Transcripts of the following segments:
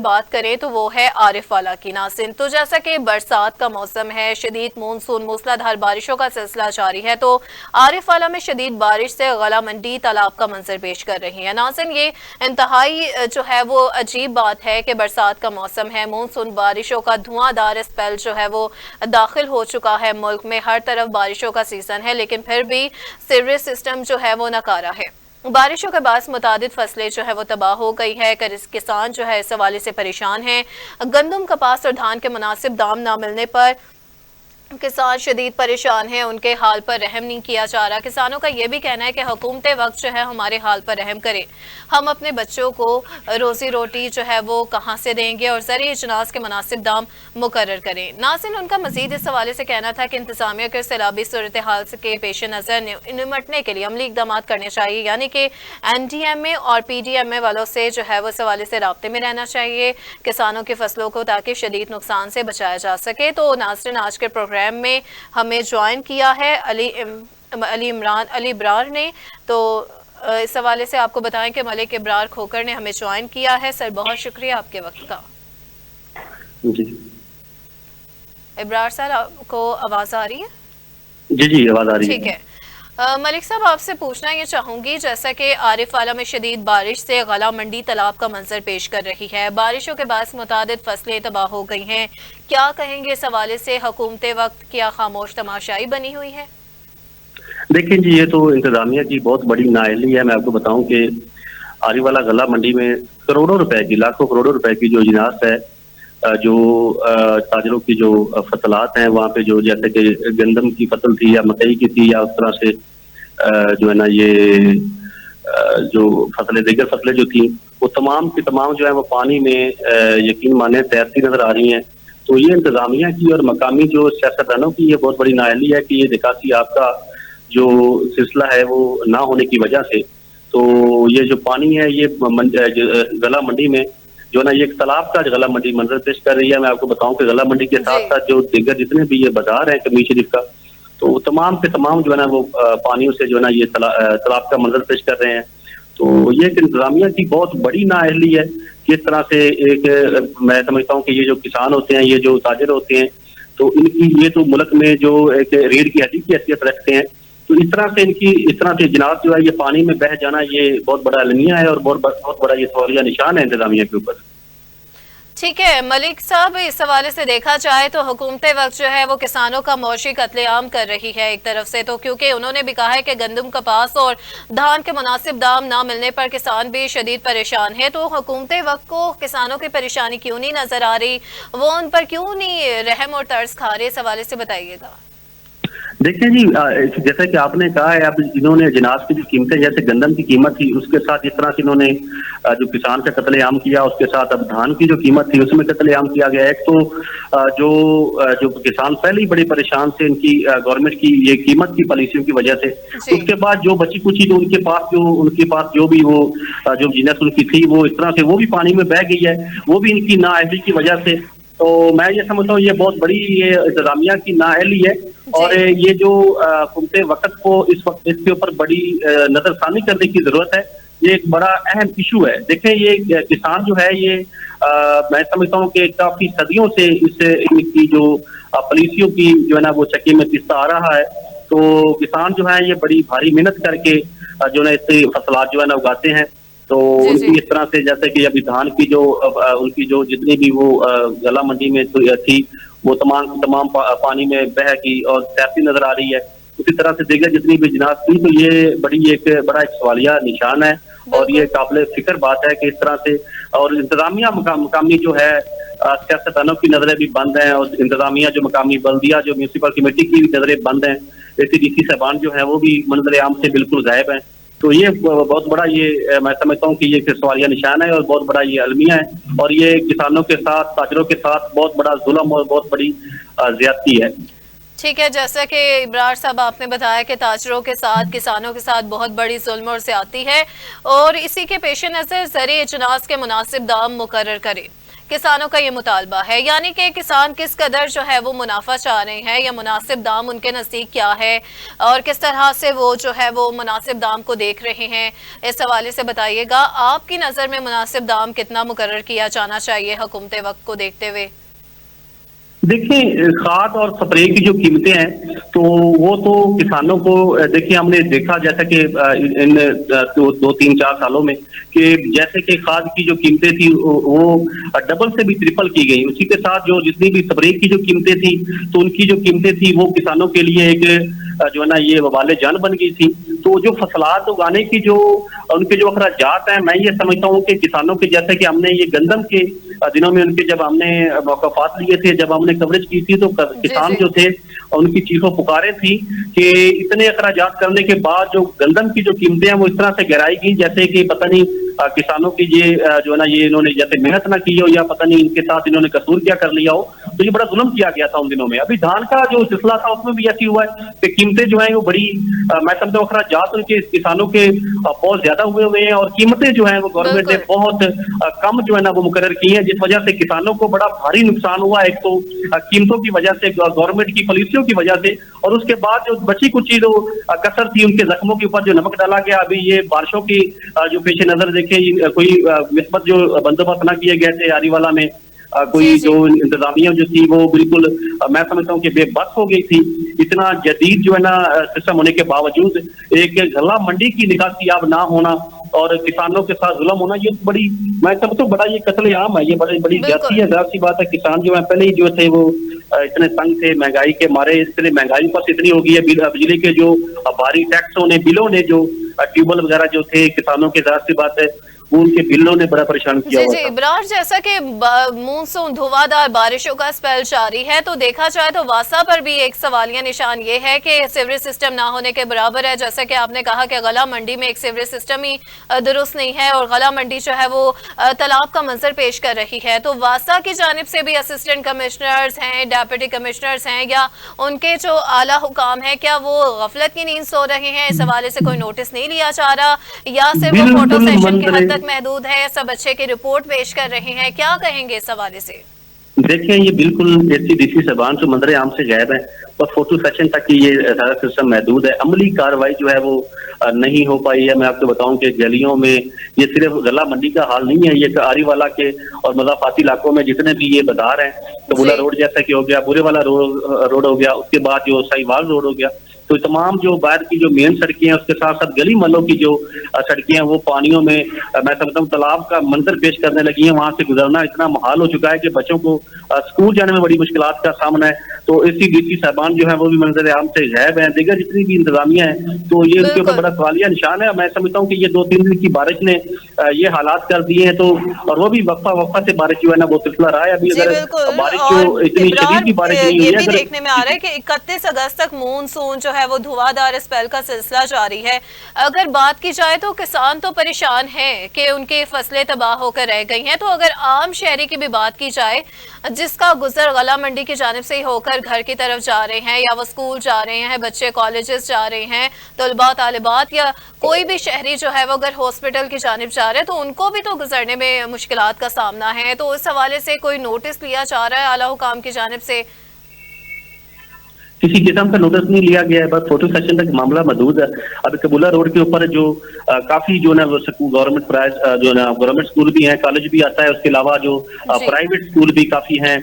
बात करें तो वो है आरिफ वाला की नासिन। तो जैसा कि बरसात का मौसम है, शदीद मानसून मूसलाधार बारिशों का सिलसिला जारी है, तो आरिफ वाला में शदीद बारिश से गला मंडी तालाब का मंजर पेश कर रही है। नासिन ये इंतहाई जो है वो अजीब बात है कि बरसात का मौसम है, मानसून बारिशों का धुआंधार स्पेल जो है वो दाखिल हो चुका है मुल्क में, हर तरफ बारिशों का सीजन है, लेकिन फिर भी सीवरेज सिस्टम जो है वो नकारा है। बारिशों के बाद मुतादिद फसलें जो है वो तबाह हो गई है। किसान जो है इस हवाले से परेशान हैं। गंदम, कपास और धान के मुनासिब दाम ना मिलने पर किसान शदीद परेशान हैं, उनके हाल पर रहम नहीं किया जा रहा। किसानों का यह भी कहना है कि हुकूमत वक्त जो है हमारे हाल पर रहम करे, हम अपने बच्चों को रोजी रोटी जो है वो कहाँ से देंगे और ज़रिए अजनास के मुनासिब दाम मुकर्रर करें। नाज़रीन, उनका मजीद इस हवाले से कहना था कि इंतजामिया के सैलाबी सूरत हाल के पेश नज़र निमटने के लिए अमली इकदाम करने चाहिए, यानी कि NDMA और PDMA वालों से जो है वो इस हवाले से रब्ते में रहना चाहिए किसानों की फसलों को, ताकि शदीद नुकसान से बचाया जा सके। तो नाज़रीन, आज के प्रोग्राम में हमें ज्वाइन किया है अली इब्रार ने। तो इस हवाले से आपको बताएं कि मलिक इब्रार खोकर ने हमें ज्वाइन किया है। सर, बहुत शुक्रिया आपके वक्त का। जी इब्रार सर, आपको आवाज आ रही है? जी आवाज आ रही है। ठीक है। मलिक साहब, आपसे पूछना ये चाहूंगी, जैसा कि आरिफ वाला में शदीद बारिश से गला मंडी तालाब का मंजर पेश कर रही है, बारिशों के बाद मुतादिद फसलें तबाह हो गई हैं, क्या कहेंगे इस हवाले से? हुकूमत वक्त क्या खामोश तमाशाई बनी हुई है? देखिए जी, ये तो इंतजामिया की बहुत बड़ी नाअहली है। मैं आपको बताऊं कि आरिफ वाला गला मंडी में करोड़ों रुपए की, लाखों करोड़ों रुपए की जो इजनास है, जो ताजरों की जो फसलात हैं वहाँ पे, जो जैसे कि गंदम की फसल थी या मकई की थी या उस तरह से जो है ना ये जो फसलें, दीगर फसलें जो थी, वो तमाम की तमाम जो है वो पानी में यकीन माने तैरती नजर आ रही हैं। तो ये इंतजामिया की और मकामी जो सियासतदानों की ये बहुत बड़ी नाअहली है कि ये निकासी आपका जो सिलसिला है वो ना होने की वजह से, तो ये जो पानी है ये गला मंडी में जो ना ये एक तालाब का गला मंडी मंजर पेश कर रही है। मैं आपको बताऊं कि गला मंडी के साथ साथ जो दीगर जितने भी ये बाजार हैं कमीर शरीफ का, तो तमाम के तमाम जो है ना वो पानियों से जो है ना ये तालाब का मंजर पेश कर रहे हैं। तो ये एक इंतजामिया की बहुत बड़ी नाअहली है। किस तरह से एक, मैं समझता हूँ कि ये जो किसान होते हैं, ये जो ताजिर होते हैं, तो इनकी ये तो मुल्क में जो एक रीढ़ की हड्डी की हैसियत रखते हैं, तो इस तरह से जनाब जो है ये पानी में बह जाना, ये बहुत बड़ा अलमिया है और बहुत बड़ा ये सवालिया निशान है इंतजामिया के ऊपर। ठीक है मलिक साहब, इस हवाले से देखा जाए तो हुकूमत वक्त जो है वो किसानों का मौशी कत्लेआम कर रही है एक तरफ से, तो क्योंकि उन्होंने भी कहा है कि गंदम, कपास और धान के मुनासिब दाम ना मिलने पर किसान भी शदीद परेशान है। तो हुकूमत वक्त को किसानों की परेशानी क्यों नहीं नजर आ रही, वो उन पर क्यों नहीं रहम और तरस खा रहे, इस हवाले से बताइएगा। देखिए जी, जैसा कि आपने कहा है, अब इन्होंने जिनास की जो कीमतें, जैसे गंदम की कीमत थी उसके साथ जिस तरह से इन्होंने जो किसान का कत्लेआम किया, उसके साथ अब धान की जो कीमत थी उसमें कत्लेआम किया गया। एक तो जो किसान पहले ही बड़े परेशान थे इनकी गवर्नमेंट की ये कीमत की पॉलिसियों की वजह से, उसके बाद जो बची कुची जो उनके पास जो भी वो जो जिनस उनकी थी, वो इस तरह से वो भी पानी में बह गई है, वो भी इनकी नाअहली की वजह से। तो मैं ये समझता हूँ ये बहुत बड़ी ये इंतजामिया की नाअहली है और ये जो हुकूमत वक्त को इस वक्त इसके ऊपर बड़ी नजरसानी करने की जरूरत है। ये एक बड़ा अहम इशू है। देखें, ये किसान जो है ये मैं समझता हूँ कि काफी सदियों से इनकी जो पॉलिसियों की जो है ना वो चक्की में पिसता आ रहा है। तो किसान जो है ये बड़ी भारी मेहनत करके जो है इससे फसलात जो है ना उगाते हैं। तो उनकी इस तरह से, जैसे कि अभी धान की जो उनकी जो जितनी भी वो गला मंडी में थी, वो तमाम पानी में बह गई और तैरती नजर आ रही है। उसी तरह से दीगर जितनी भी जिनास थी, तो ये बड़ा एक सवालिया निशान है और ये काबिल फिक्र बात है कि इस तरह से, और इंतजामिया मकामी जो है सियासतदानों की नजरें भी बंद हैं और इंतजामिया जो मकामी बल्दिया जो म्यूनसिपल कमेटी की भी नजरें बंद हैं। ACDC साहबान जो है वो भी मंजर आम से बिल्कुल गायब हैं। तो ये बहुत बड़ा ये मैं समझता हूँ कि ये सवालिया निशान है और बहुत बड़ा ये अलमिया है और ये किसानों के साथ, ताजरों के साथ बहुत बड़ा जुल्म और बहुत बड़ी ज्यादती है। ठीक है, जैसा कि इब्रार साहब आपने बताया कि ताजरों के साथ, किसानों के साथ बहुत बड़ी जुल्म और ज्यादती है और इसी के पेश नज़र ज़रिए अजनास के मुनासिब दाम मुकर्रर करें। किसानों का ये मुतालबा है, यानी कि किसान किस कदर जो है वो मुनाफा चाह रहे हैं या मुनासिब दाम उनके नज़दीक क्या है और किस तरह से वो जो है वो मुनासिब दाम को देख रहे हैं, इस हवाले से बताइएगा। आपकी नज़र में मुनासिब दाम कितना मुकर्रर किया जाना चाहिए हुकूमत वक्त को देखते हुए? देखिए, खाद और स्प्रे की जो कीमतें हैं तो वो तो किसानों को, देखिए हमने देखा जैसा कि इन 2-3-4 सालों में कि जैसे कि खाद की जो कीमतें थी वो डबल से भी ट्रिपल की गई। उसी के साथ जो जितनी भी स्प्रे की जो कीमतें थी तो उनकी जो कीमतें थी वो किसानों के लिए एक जो है ना ये वबाले जान बन गई थी। तो जो फसलात उगाने की जो उनके जो अखराजात हैं, मैं ये समझता हूँ कि किसानों के, जैसे कि हमने ये गंदम के दिनों में उनके जब हमने मौकाफात लिए थे, जब हमने कवरेज की थी तो किसान जो थे उनकी चीखों पुकारे थी कि इतने अखराजात करने के बाद जो गंदम की जो कीमतें हैं वो इस तरह से गिराई गई जैसे कि पता नहीं किसानों की ये जो है ना ये इन्होंने जैसे मेहनत ना की हो या पता नहीं इनके साथ इन्होंने कसूर क्या कर लिया हो। तो ये बड़ा जुल्म किया गया था उन दिनों में। अभी धान का जो सिलसिला था उसमें भी ऐसी हुआ है कि कीमतें जो है वो बड़ी, मैं समझता हूँ अखराजात उनके किसानों के बहुत ज्यादा हुए हैं और कीमतें जो है वो गवर्नमेंट ने बहुत कम जो है ना वो मुकर्रर की है, जिस वजह से किसानों को बड़ा भारी नुकसान हुआ। एक तो कीमतों की वजह से, गवर्नमेंट की पॉलिसियों की वजह से, और उसके बाद जो बची कुछ जो कसर थी उनके जख्मों के ऊपर जो नमक डाला गया। अभी ये बारिशों की जो पेश नजर देखे कोई मिसबत जो बंदोबस्त न किए गए थे आरीवाला में, कोई जो इंतजामिया जो थी वो बिल्कुल मैं समझता हूँ कि बेबस हो गई थी। इतना जदीद जो है ना सिस्टम होने के बावजूद एक गला मंडी की निकासी अब ना होना और किसानों के साथ जुल्म होना, ये बड़ी, मैं समझता हूँ बड़ा ये कत्लेआम है, ये बड़ी ज्यादती है। जाहिर सी बात है, किसान जो है पहले ही जो थे वो इतने तंग थे महंगाई के मारे, इतने महंगाई पर इतनी हो गई है, बिजली के जो भारी टैक्सों ने, बिलों ने, जो ट्यूबवेल वगैरह जो थे किसानों के, जाहिर सी बात है वो उनके बिलों ने बड़ा परेशान किया हुआ था। इब्रार, जैसा कि मानसून धुआंधार बारिशों का स्पेल जारी है तो देखा जाए तो वासा पर भी एक सवालिया निशान ये है कि सीवरेज सिस्टम ना होने के बराबर है। जैसा कि आपने कहा कि गला मंडी में एक सीवरेज सिस्टम ही दुरुस्त नहीं है और गला मंडी जो है वो तालाब का मंजर पेश कर रही है। तो वासा की जानिब से भी असिस्टेंट कमिश्नर्स हैं, डेप्यूटी कमिश्नर्स हैं या उनके जो आला हुकाम है, क्या वो गफलत की नींद सो रहे हैं? इस हवाले से कोई नोटिस नहीं लिया जा रहा या सिर्फ फोटो सेशन के हद तक महदूद है? सब अच्छे की रिपोर्ट पेश कर रहे हैं, क्या कहेंगे इस हवाले से? देखिए, ये बिल्कुल ऐसी डीसी साहबान जो मंजर आम से गायब है और फोटो सेशन तक की ये सारा सिस्टम महदूद है। अमली कार्रवाई जो है वो नहीं हो पाई है। मैं आपको बताऊं कि गलियों में ये सिर्फ गला मंडी का हाल नहीं है, ये आरीवाला के और मजाफाती इलाकों में जितने भी ये बाजार हैं, कबूला रोड जैसा कि हो गया, बुरे वाला रोड हो गया, उसके बाद जो साहिवाल रोड हो गया, तो तमाम जो बाहर की जो मेन सड़कें हैं उसके साथ साथ गली महलों की जो सड़कें हैं वो पानियों में, मैं समझता हूँ तालाब का मंजर पेश करने लगी हैं। वहां से गुजरना इतना मुहाल हो चुका है कि बच्चों को स्कूल जाने में बड़ी मुश्किलात का सामना है। तो इसी डीसी साहबान जो है वो भी मंजर आम से गायब है। दीगर जितनी भी इंतजामिया है तो ये उनके ऊपर बड़ा सवालिया निशान है। मैं समझता हूँ कि ये 2-3 दिन की बारिश ने ये हालात कर दिए हैं, तो और वो भी वक्फा से बारिश जो है ना वो सिलसिला रहा है। अभी अगर बारिश जो इतनी शदीद की बारिश नहीं हुई है, देखने में आ रहा है कि 31 अगस्त तक मानसून जो है वो धुआंधार स्पेल का सिलसिला जारी है। अगर बात की जाए तो किसान तो परेशान हैं कि उनकी फसलें तबाह होकर रह गई हैं, तो अगर आम शहरी की भी बात की जाए जिसका गुजर गला मंडी की जानिब से ही होकर घर की तरफ जा रहे हैं या वो स्कूल जा रहे हैं, बच्चे कॉलेजेस जा रहे हैं, तलबा तालिबात या कोई भी शहरी जो है वो अगर हॉस्पिटल की जानिब जा रहे हैं तो उनको भी तो गुजरने में मुश्किलात का सामना है। तो इस हवाले से कोई नोटिस लिया जा रहा है आला हुकाम की जानिब से? किसी किस्म का नोटिस नहीं लिया गया है, बस फोटो सेशन तक मामला मौजूद है। अभी कबूला रोड के ऊपर जो काफी जो ना गवर्नमेंट जो ना गवर्नमेंट स्कूल भी है, कॉलेज भी आता है, उसके अलावा जो प्राइवेट स्कूल भी काफी हैं।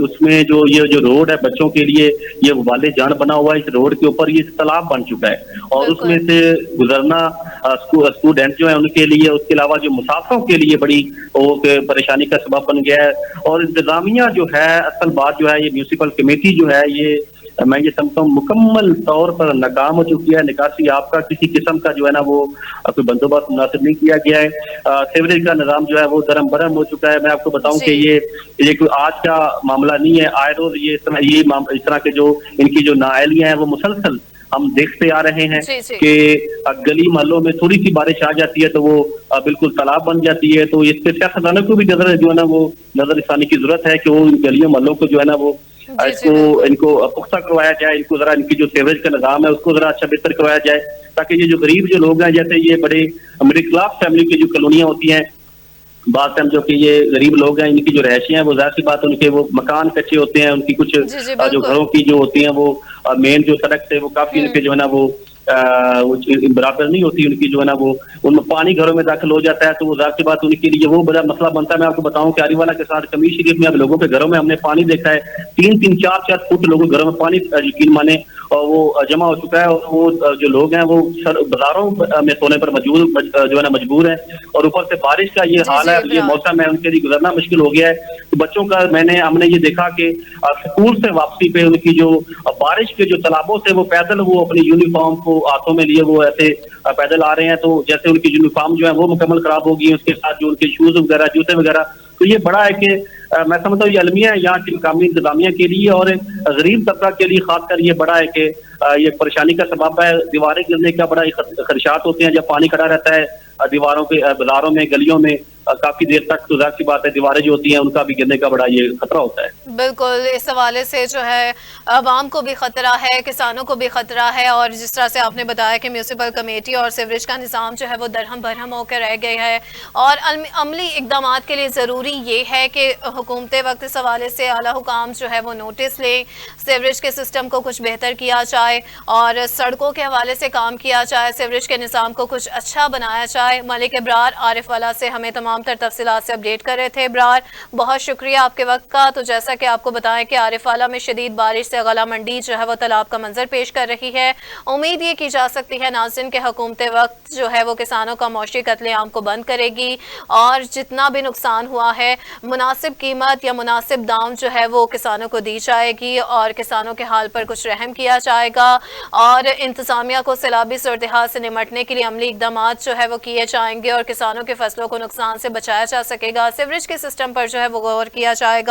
उसमें जो ये जो रोड है बच्चों के लिए ये वाले जान बना हुआ है। इस रोड के ऊपर ये तालाब बन चुका है और उसमें से गुजरना स्टूडेंट जो है उनके लिए, उसके अलावा जो मुसाफिरों के लिए बड़ी परेशानी का सबब बन गया है। और इंतजामिया जो है, असल बात जो है, ये म्यूनिसिपल कमेटी जो है, ये मैं ये समझता हूँ मुकम्मल तौर पर नाकाम हो चुकी है। निकासी आपका किसी किस्म का जो है ना वो कोई बंदोबस्त मुनासिब नहीं किया गया है। सीवरेज का निजाम जो है वो दरम बरम हो चुका है। मैं आपको बताऊं कि ये कोई आज का मामला नहीं है। आए रोज ये इस तरह के जो इनकी जो नाअहलियां हैं वो मुसलसल हम देखते आ रहे हैं कि गली महलों में थोड़ी सी बारिश आ जाती है तो वो बिल्कुल तालाब बन जाती है। तो इस पे सियासतदानों को भी नजर जो है ना वो नजर रसानी की जरूरत है कि वो इन गलियों महलों को जो है ना वो इनको पुख्ता करवाया जाए, इनको जरा इनकी जो सीवरेज का निजाम है उसको जरा अच्छा बेहतर करवाया जाए, ताकि ये जो गरीब जो लोग हैं, जैसे ये बड़े मिडिल क्लास फैमिली की जो कॉलोनियां होती हैं बात समझो कि ये गरीब लोग हैं, इनकी जो रहायशी हैं वो ज़ाहिर सी बात उनके वो मकान कच्चे होते हैं, उनकी कुछ जी जी जो बिल्कुल। घरों की जो होती हैं वो मेन जो सड़क से वो काफ़ी हम्म। उनके जो है ना वो वो बराबर नहीं होती उनकी जो है ना वो उनमें पानी घरों में दाखिल हो जाता है, तो वो ज़ाहिर सी बात उनके लिए वो बड़ा मसला बनता है। मैं आपको बताऊं कि आरीवाला के साथ कमीज शरीफ में अब लोगों के घरों में हमने पानी देखा है, 3-3 4-4 फुट लोगों के घरों में पानी यकीन माने और वो जमा हो चुका है। और वो जो लोग हैं वो बाजारों में सोने पर जो है ना मजबूर हैं, और ऊपर से बारिश का ये जी हाल जी है, अब ये इब्रार। मौसम है, उनके लिए गुजरना मुश्किल हो गया है। तो बच्चों का हमने ये देखा कि स्कूल से वापसी पे उनकी जो बारिश के जो तालाबों से वो पैदल वो अपनी यूनिफॉर्म को हाथों में लिए वो ऐसे पैदल आ रहे हैं, तो जैसे उनकी यूनिफॉर्म जो है वो मुकम्मल खराब हो गई है, उसके साथ जो उनके शूज वगैरह जूते वगैरह। तो ये बड़ा है कि मैं समझता हूँ ये अलमिया है यहाँ की मकामी इंतजामिया के लिए और गरीब तबका के लिए खासकर ये बड़ा है कि ये परेशानी का सबब है। दीवारें गिरने का बड़ा खदशात होते हैं जब पानी खड़ा रहता है दीवारों के बाजारों में गलियों में काफी देर तक, तो जाहिर सी बात है दीवारें जो होती हैं उनका भी गिरने का बड़ा ये खतरा होता है। बिल्कुल, इस हवाले से जो है आवाम को भी खतरा है, किसानों को भी खतरा है, और जिस तरह से आपने बताया कि म्यूनिसिपल कमेटी और सीवरेज का निज़ाम जो है वो दरहम बरहम होकर रह गया है, और अमली इकदाम के लिए ज़रूरी ये है कि हुकूमत वक्त इस हवाले से आला हुकाम जो है वो नोटिस लें, सीवरेज के सिस्टम को कुछ बेहतर किया जाए और सड़कों के हवाले से काम किया जाए, सीवरेज के निज़ाम को कुछ अच्छा बनाया जाए। मलिक इब्रार आरिफ वाला से हमें तमाम तर तफसीलात से अपडेट कर रहे थे। इब्रार, बहुत शुक्रिया आपके वक्त का। तो जैसा कि आपको बताएं कि आरिफ वाला में शदीद बारिश से गला मंडी जो है वो तालाब का मंजर पेश कर रही है। उम्मीद ये की जा सकती है नाज़रीन के हुकूमत वक्त जो है वो किसानों का मौशी कत्लेआम को बंद करेगी और जितना भी नुकसान हुआ है मुनासिब कीमत या मुनासिब दाम जो है वो किसानों को दी जाएगी और किसानों के हाल पर कुछ रहम किया जाएगा और इंतजामिया को सैलाबी सूरत हाल से निमटने के लिए अमली इकदाम जो है वो किए जाएंगे और किसानों के फसलों को नुकसान से बचाया जा सकेगा। सीवरेज के सिस्टम पर जो है वो गौर किया जाएगा।